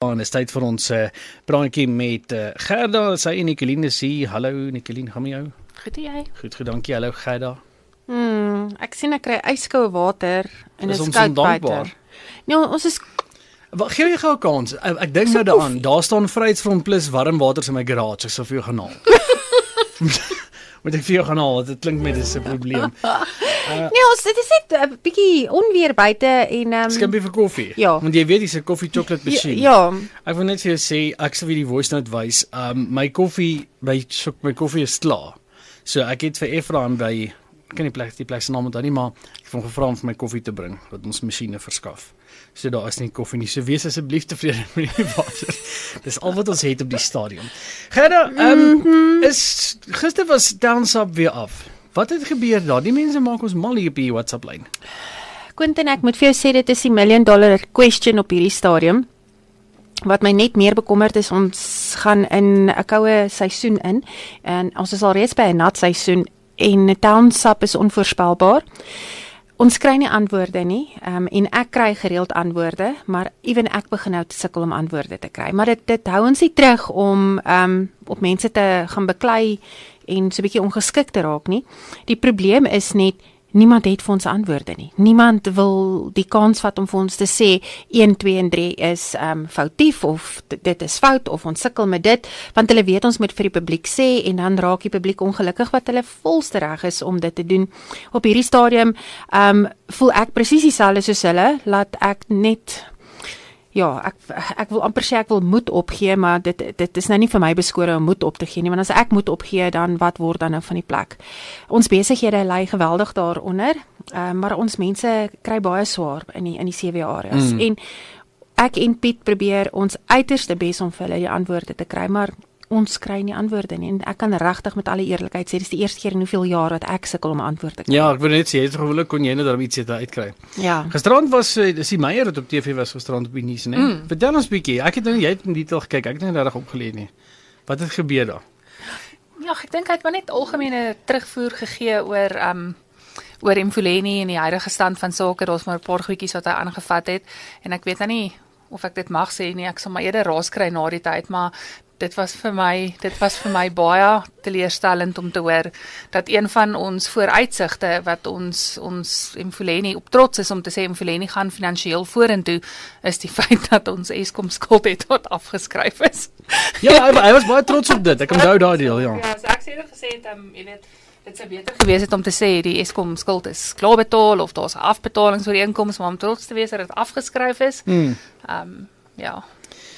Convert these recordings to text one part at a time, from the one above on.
En dis tyd vir ons praatjie met Gerda, sy en Nicoline is hier. Hallo Nicoline, gaan met jou? Goed jy? Goed, dankie. Hallo Gerda. Ek sien ek kry yskoue water en Is dit is ons koud ondankbaar? buite. Nee, ons is Gee jy gou 'n kans? Ek dink nou daaraan. Daar staan Vryheidsfront plus warm waters in my garage. Ek sal vir jou gaan haal. Moet ek vir jou gaan haal? Dit klink met dis 'n probleem. nee, ons dit is net 'n bietjie onweer buite en Skimpie vir koffie. Ja. Want jy weet dis 'n koffie chocolate machine. ja, Ek wil net vir jou sê, ek sal vir die voice note wys. My koffie is klaar. So ek het vir Efraim by ek ken die plek se naam onthou nie, maar ek het hom gevra om vir my koffie te bring wat ons masjiene verskaf. So daar is nie koffie nie. So wees asseblief tevrede met die water. Dis al wat ons het op die stadion. Gerda, is gister was Downsap weer af. Wat het gebeur daar? Die mense maak ons mal hier op die WhatsApp lyn. Quentin, ek moet vir jou sê dit is die $1 million question op hierdie stadium. Wat my net meer bekommerd is, ons gaan in 'n koue seisoen in en ons is al reeds by 'n nat seisoen en Downsap is onvoorspelbaar. Ons kry nie antwoorde nie, en ek kry gereeld antwoorde, maar ewen ek begin nou te sukkel om antwoorde te kry. Maar dit hou ons nie terug om op mense te gaan beklei en so 'n bietjie ongeskik te raak nie. Die probleem is net niemand het vir ons antwoorde nie. Niemand wil die kans vat om vir ons te sê 1, 2 en 3 is foutief of dit is fout of ons sukkel met dit, want hulle weet ons moet vir die publiek sê en dan raak die publiek ongelukkig wat hulle volste reg is om dit te doen. Op hierdie stadium voel ek presies dieselfde soos hulle, laat ek net ek wil amper sê ek wil moed opgee, maar dit is nou nie vir my beskore om moed op te gee nie, want as ek moed opgee, dan wat word dan nou van die plek? Ons besighede lê geweldig daaronder, maar ons mense kry baie swaar in die CW areas. En ek en Piet probeer ons uiterste bes om vir hulle die antwoorde te kry, maar ons kry nie antwoorde nie. En ek kan regtig met alle eerlikheid sê, dis die eerste keer in hoeveel jaar wat ek sukkel om 'n antwoord te kry. Ja, ek wil net sê, gewoonlik kon jy net daar iets uitkry. Ja. Gisterand was dis die Meyer wat op TV was gisterand op die nuus, né? Vertel ons bietjie. Ek het nou jy het in detail gekyk. Ek het nie regtig opgeleer nie. Wat het gebeur daar? Ja, ek dink hy het maar net algemene terugvoer gegee oor Mfuleni en die huidige stand van sake. Daar's maar 'n paar goedjies wat hy aangevat het en ek weet nou nie of ek dit mag sê nie. Ek sal maar eerder raas kry na die tyd, maar dit was vir my baie teleurstellend om te hoor dat een van ons vooruitsigte wat ons Mfuleni op trots is om te sê Mfuleni gaan finansiëel vorentoe, is die feit dat ons Eskom skuld het wat afgeskryf is. Ja, hy was baie trots op dit. Ek onthou daai deel, ja. Ja, so ek sê dit gesê het, jy weet, dit sou beter gewees het om te sê die Eskom skuld is klaar betaal of daar's 'n afbetalingsooreenkoms, maar om trots te wees dat dit afgeskryf is. Ja.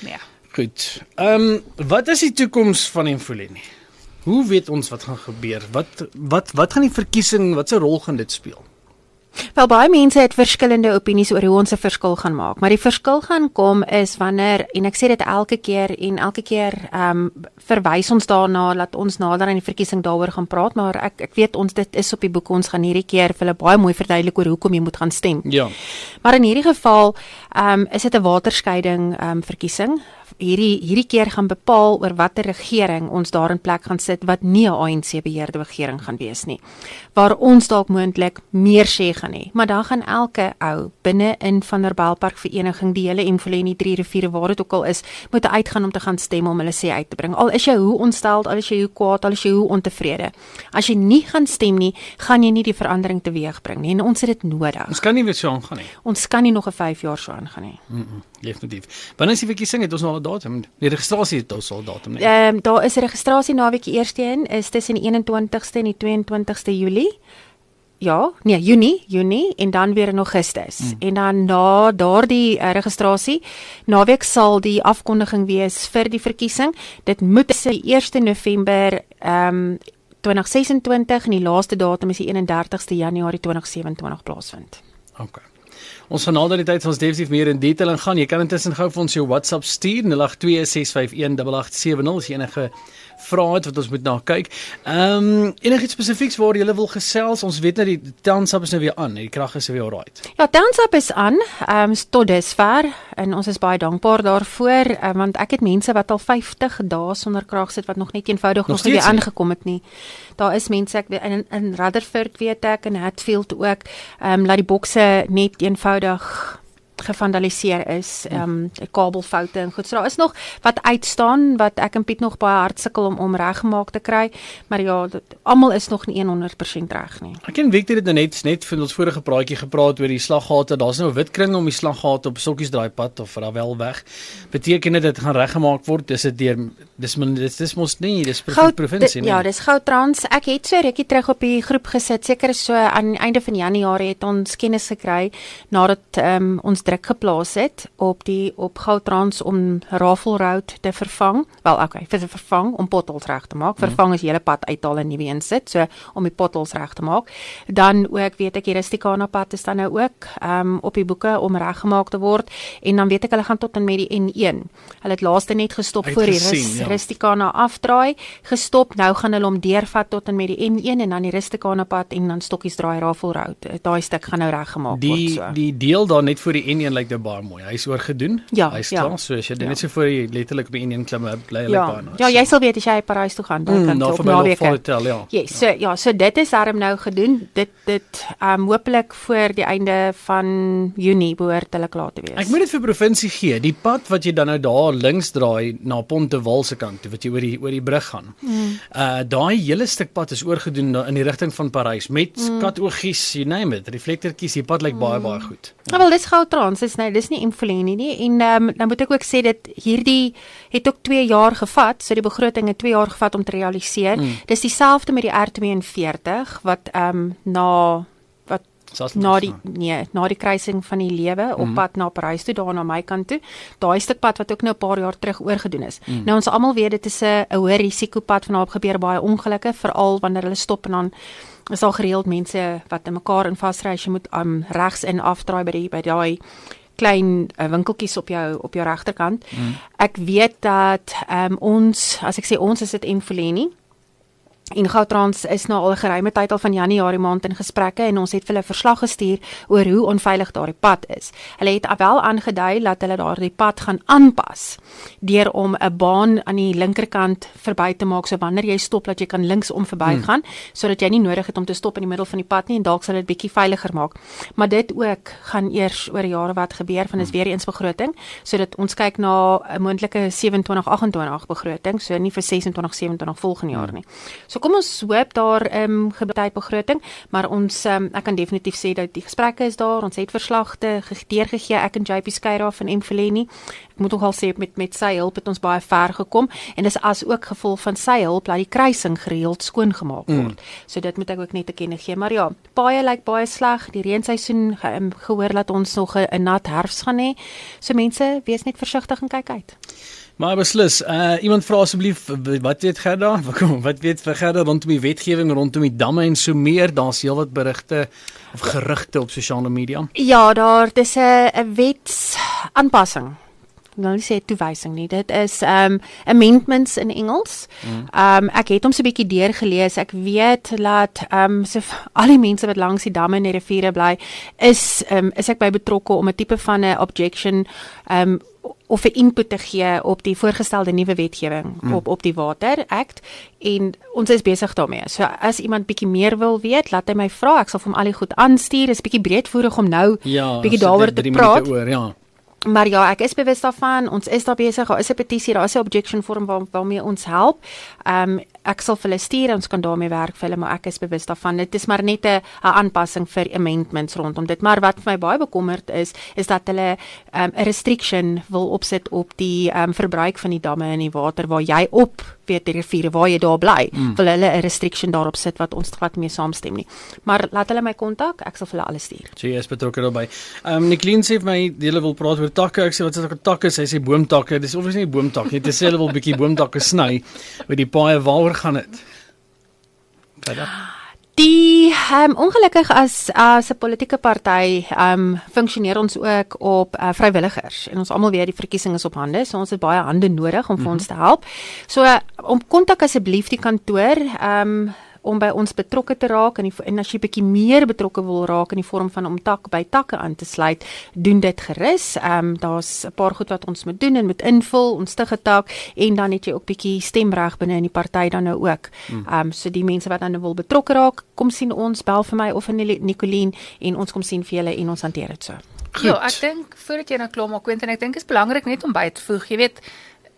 Nee. Goed. Wat is die toekoms van Mfuleni? Hoe weet ons wat gaan gebeur? Wat gaan die verkiesing, wat 'n rol gaan dit speel? Wel, baie mense het verskillende opinies oor hoe ons 'n verskil gaan maak, maar die verskil gaan kom is wanneer, en ek sê dit elke keer verwys ons daarna, laat ons nader aan die verkiesing daaroor gaan praat, maar ek weet ons, dit is op die boek, ons gaan hierdie keer vir hulle baie mooi verduidelik oor hoekom jy moet gaan stem. Ja. Maar in hierdie geval is dit 'n waterscheiding verkiesing. Hierdie keer gaan bepaal oor watter regering ons daar in plek gaan sit wat nie 'n ANC beheerde regering gaan wees nie. Waar ons dalk moontlik meer sê gaan hê, maar dan gaan elke ou binne in Vanderbijlpark vereniging, die hele Mfuleni 3 riviere waar dit ook al is, moet uitgaan om te gaan stem om hulle sê uit te bring. Al is jy hoe ontsteld, al is jy hoe kwaad, al is jy hoe ontevrede. As jy nie gaan stem nie, gaan jy nie die verandering teweegbring nie en ons het dit nodig. Ons kan nie weer so aangaan nie. Ons kan nie nog 'n 5 jaar so aangaan nie. Definitief. Wanneer is die verkiesing? Het ons al 'n datum? Die registrasie het ons al 'n datum, nee. Daar is 'n registrasie naweek eerste een is tussen die 21ste en die 22ste Julie. Ja, nee, Junie en dan weer in Augustus. En dan na daardie registrasie, naweek sal die afkondiging wees vir die verkiesing. Dit moet tussen die 1 November 2026 en die laaste datum is die 31ste Januarie 2027 plaasvind. Okay. Ons gaan nader die tyd ons definitief meer in detail ingaan. Jy kan intussen gou vir ons jou WhatsApp stuur 0826518870 as jy enige vrae het wat ons moet na kyk. Enigiets spesifieks waar jy wil gesels? Ons weet nou die Downsap is nou weer aan, die krag is weer alright. Ja, Downsap is aan, tot dusver en ons is baie dankbaar daarvoor, want ek het mense wat al 50 dae sonder krag sit wat nog net eenvoudig nog nie weer aangekom het nie. Daar is mense ek weet in Rutherford weet ek en Hatfield ook, laat die bokse net eenvoudig gevandaliseer is, kabelfoute en goed. So daar is nog wat uitstaan, wat ek en Piet nog baie hard sukkel om reggemaak te kry, maar ja, almal is nog nie 100% reg nie. Ek ken Victor het nou net vir ons vorige praatjie gepraat oor die slaggate. Daar's nou 'n wit kring om die slaggate op Stokkiesdraaipad of wel weg. Beteken dit gaan reggemaak word? Dis mos nie, dis provinsie nie. Ja, dis Gautrans. Ek het so rukkie terug op die groep gesit, seker so aan die einde van Januarie het ons kennis gekry nadat ons druk geplaas het op Gautrans om Raffle Road te vervang. Wel, okay, vir te vervang om potholes reg te maak. Vervang is die hele pad uithaal en nuwe insit, so om die potholes reg te maak. Dan ook weet ek die Rusticana pad is dan nou ook op die boeke om reggemaak te word en dan weet ek hulle gaan tot en met die N1. Hulle het laaste net gestop voor die Rusticana afdraai, gestop, nou gaan hulle om deurvat tot en met die N1 en dan die Rusticana pad en dan Stokkiesdraai Raffle Road. Daai stuk gaan nou reggemaak word so. Die deel daar net voor die N1 lyk nou baie mooi. Hy is oorgedoen. Ja, hy is klaar, so as jy net so voor jy letterlik op die N1 klim, bly hulle baie nice. Ja, jy sal weet as jy Parys toe gaan, dan kan jy op naweke. So dit is darm nou gedoen. Dit hopelik voor die einde van Junie behoort hulle klaar te wees. Ek moet dit vir provinsie gee. Die pad wat jy dan nou daar links draai na Pontewal se kant toe, wat jy oor die brug gaan. Daai hele stuk pad is oorgedoen in die rigting van Parys met katoogies, you name it, reflektertjies. Die pad lyk baie goed. Ja, wel dis Gautrans, dis nie Imfoleni nie. En dan moet ek ook sê dat hierdie het ook 2 jaar gevat, so die begroting het 2 jaar gevat om te realiseer. Dis dieselfde met die R42 wat na die kruising van die lewe op pad na Parys toe, daar na my kant toe. Daai stuk pad wat ook nou 'n paar jaar terug oorgedoen is. Nou ons almal weet dit is 'n hoë risikopad, van daar gebeur baie ongelukke, veral wanneer hulle stop en dan is daar gereeld mense wat in mekaar in vasry. Jy moet regs in afdraai by daai klein winkeltjies op jou regterkant. Ek weet dat as ek sê ons is dit Imfoleni. En Gautrans is nou al 'n geruime tyd al van Januarie maand in gesprekke en ons het vir hulle verslag gestuur oor hoe onveilig daardie pad is. Hulle het wel aangedui dat hulle daardie pad gaan aanpas deur om 'n baan aan die linkerkant verby te maak, so wanneer jy stop dat jy kan linksom verbygaan, sodat jy nie nodig het om te stop in die middel van die pad nie en dalk sal dit bietjie veiliger maak. Maar dit ook gaan eers oor jare wat gebeur, van is weer eens begroting, sodat ons kyk na 'n moontlike 27-28 begroting, so nie vir 26-27 volgende jaar nie. So kom ons hoop daar gebeur begroting, maar ons ek kan definitief sê dat die gesprekke is daar, ons het verslag deurgegee, ek en JP Skyra van Imfoleni. Ek moet nogal sê met sy hulp het ons baie ver gekom en dis as ook gevolg van sy hulp dat die kruising gereeld skoongemaak word. So dit moet ek ook net te kenne gee, maar ja, paaie lyk baie sleg, die reenseisoen gehoor dat ons nog 'n nat herfs gaan hê. So mense, wees net versigtig en kyk uit. Maar beslis, iemand vra asseblief, wat weet Gerda? Wat weet vir Gerda rondom die wetgewing, rondom die damme en so meer? Daar's heelwat berigte of gerugte op sosiale media. Ja, dis 'n wetsaanpassing. Ek wil nie sê toewysing nie, dit is amendments in Engels. Ek het hom so 'n bietjie deurgelees. Ek weet dat so al die mense wat langs die damme en die riviere bly, is ek by betrokke om 'n tipe van 'n objection of 'n input te gee op die voorgestelde nuwe wetgewing op die Water Act en ons is besig daarmee. So as iemand bietjie meer wil weet, laat hy my vra. Ek sal vir hom al die goed aanstuur. Dis bietjie breedvoerig om nou bietjie daaroor te praat. Maar ja, ek is bewus daarvan, ons is daar besig, daar is 'n petisie, daar is 'n objection vorm waarmee ons help. Ek sal vir hulle stuur, ons kan daarmee werk vir hulle, maar ek is bewus daarvan. Dit is maar net 'n aanpassing vir amendments rondom dit. Maar wat vir my baie bekommerd is dat hulle 'n restriction wil opsit op die verbruik van die damme en die water waar jy op weet die riviere waar jy daar bly. Wil hulle 'n restriction daarop sit wat ons wat mee saamstem nie. Maar laat hulle my kontak, ek sal vir hulle alles stuur. So jy is betrokke daarbey. Nicoline sê vir my hulle wil praat oor takke. Ek sê wat is dit takke? Sy sê boomtakke. Dis obviously nie boomtakke nie. Dit sê hulle wil 'n bietjie boomtakke sny met die paaie. Waaroor gaan dit? Die ongelukkig as 'n politieke party funksioneer ons ook op vrywilligers en ons almal weet die verkiesing is op hande, so ons het baie hande nodig om vir ons te help. So kontak asseblief die kantoor om by ons betrokke te raak en as jy bietjie meer betrokke wil raak in die vorm van om tak by takke aan te sluit, doen dit gerus. Daar's 'n paar goed wat ons moet doen en moet invul, ons stig 'n tak en dan het jy ook bietjie stemreg binne in die party dan nou ook. So die mense wat dan wil betrokke raak, kom sien ons, bel vir my of vir Nicoline en ons kom sien vir julle en ons hanteer dit so. Goed. Ja, ek dink voordat jy nou klaar maak, Quentin, ek dink is belangrik net om by te voeg. Jy weet,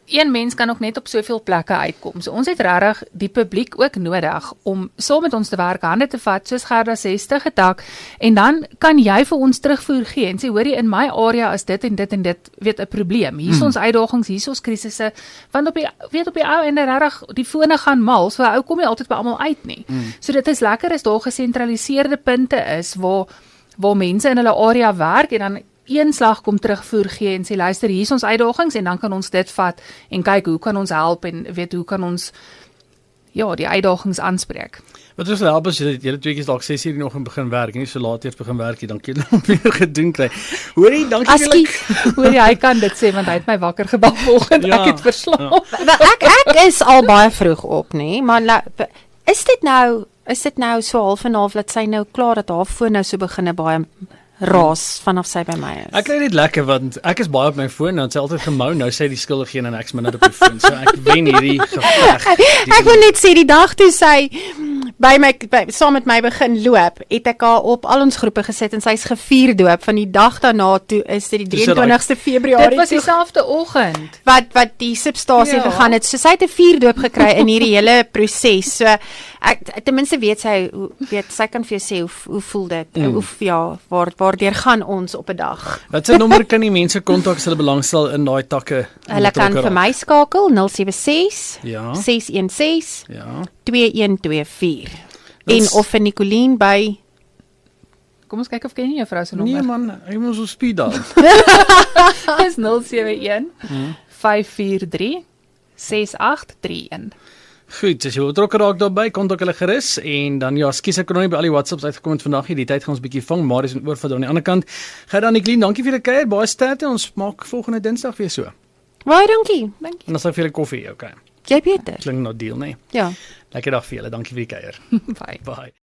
een mens kan ook net op soveel plekke uitkom. So ons het regtig die publiek ook nodig om saam met ons te werk, hande te vat, soos Gerda sê, stig 'n dak, en dan kan jy vir ons terugvoer gee en sê, hoorie, in my area is dit en dit en dit, weet, 'n probleem. Hier is ons uitdagings, hier is ons krisisse, want op die ou ende regtig die fone gaan mal, so ou kom jy altyd by almal uit nie. So dit is lekker as daar gesentraliseerde punte is waar mense in hulle area werk en dan een slag kom terugvoer gee en sê luister, hier is ons uitdagings en dan kan ons dit vat en kyk hoe kan ons help en weet hoe kan ons die uitdagings aanspreek. Wat ons help as jy twee keer dalk 6 uur nog begin werk, nie so laat eers begin werk, dan kan jy nog meer gedoen kry. Hoorie, dankie vir Hoorie, hy kan dit sê want hy het my wakker gebel vanoggend. Ek het verslaap. Ek is al baie vroeg op, nê, maar is dit nou so half en half dat sy nou klaar dat haar foon nou so begin baie raas vanaf sy by my is. Ek kry dit lekker want ek is baie op my foon en sy altyd gemou, nou sê die skuldige een en ek's minder op die foon. So ek wen hierdie geveg. Ek wil net sê die dag toe sy saam met my begin loop, het ek haar op al ons groepe gesit en sy's gevier doop. Van die dag daarna toe is dit die 23ste Februarie. Dit was dieselfde oggend wat die substasie gegaan het. So sy het 'n vierdoop gekry in hierdie hele proses. So ek ten minste weet sy kan vir jou sê hoe voel dit? Waardeur gaan ons op 'n dag. Wat se nommer kan die mense kontak as hulle belangstel in daai takke? Hulle kan vir my skakel 076 Ja. 616 Ja. 2124. En of vir Nicoline by Kom ons kyk of ken jy juffrou se nommer. Nee man, hy moet so speed daar. Dis 071 543 6831. Goed, as jy betrokke raak daarbey, kontak hulle gerus en dan skus ek kon nie by al die WhatsApps uitgekom het vandag nie. Die tyd gaan ons bietjie vang, maar dis 'n oorvat aan die ander kant. Gerda en Nicoline, dankie vir die kuier. Baie sterkte. Ons maak volgende Dinsdag weer so. Baie dankie. En dan sal vir julle koffie, okay. Jy beter. Klink nou deal, nee. Ja. Lekker dag vir julle. Dankie vir die kuier. Bye. Bye.